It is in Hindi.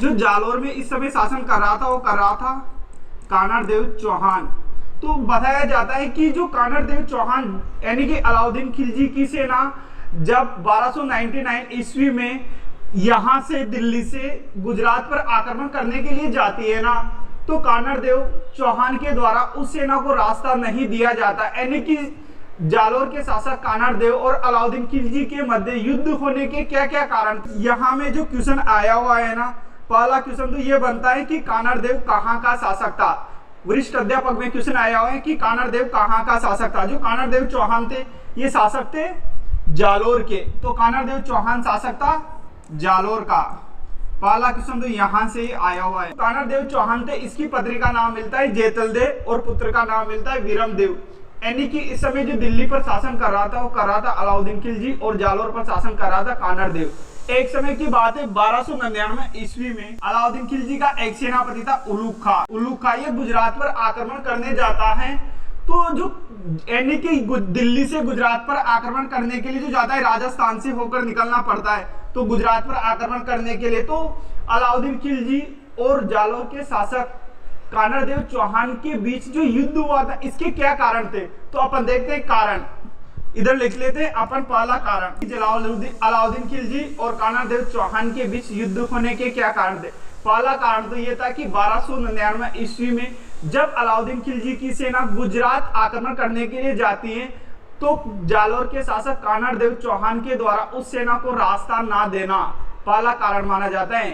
जो जालोर में इस समय शासन कर रहा था वो कर रहा था कानड़ देव चौहान। तो बताया जाता है कि जो कानड़ देव चौहान यानी कि अलाउद्दीन खिलजी की सेना जब 1299 ईस्वी में यहां से दिल्ली से गुजरात पर आक्रमण करने के लिए जाती है ना, तो कानड़ देव चौहान के द्वारा उस सेना को रास्ता नहीं दिया जाता। यानी कि जालोर के शासक कानड़ देव और अलाउद्दीन खिलजी के मध्य युद्ध होने के क्या क्या कारण। यहाँ में जो क्वेश्चन आया हुआ है ना, पहला क्वेश्चन तो ये बनता है कि कानड़ देव कहाँ का शासक था। वरिष्ठ अध्यापक में क्वेश्चन आया हुआ है कि कानड़ देव कहाँ का शासक था। जो कानड़ देव चौहान थे ये शासक थे जालोर के, तो कानड़ देव चौहान शासक था जालोर का। पहला क्वेश्चन तो यहाँ से ही आया हुआ है। कानड़ देव चौहान थे, इसकी पत्नी का नाम मिलता है जेतल देव और पुत्र का नाम मिलता है विरम देव। यानी कि इस समय जो दिल्ली पर शासन कर रहा था वो कर रहा था अलाउद्दीन खिलजी और जालोर पर शासन कर रहा था कानड़ देव। एक समय की बात है 1299 ईस्वी में अलाउद्दीन खिलजी का एक सेनापति था उलूग खां। उलूग खां ये गुजरात पर आक्रमण करने जाता है। तो जो यानी कि दिल्ली से गुजरात पर आक्रमण करने के लिए जो जाता है राजस्थान से होकर निकलना पड़ता है, तो गुजरात पर आक्रमण करने के लिए तो अलाउद्दीन खिलजी और जालोर के शासक कानड़ देव चौहान के बीच जो युद्ध हुआ था इसके क्या कारण थे, तो अपन देखते हैं कारण। इधर लिख लेते हैं अपन पहला कारण, अलाउद्दीन खिलजी और कानड़ देव चौहान के बीच युद्ध होने के क्या कारण थे। पहला कारण तो यह था कि 1299 ईस्वी में जब अलाउद्दीन खिलजी की सेना गुजरात आक्रमण करने के लिए जाती है, तो जालोर के शासक कानड़ देव चौहान के द्वारा उस सेना को रास्ता ना देना पहला कारण माना जाता है।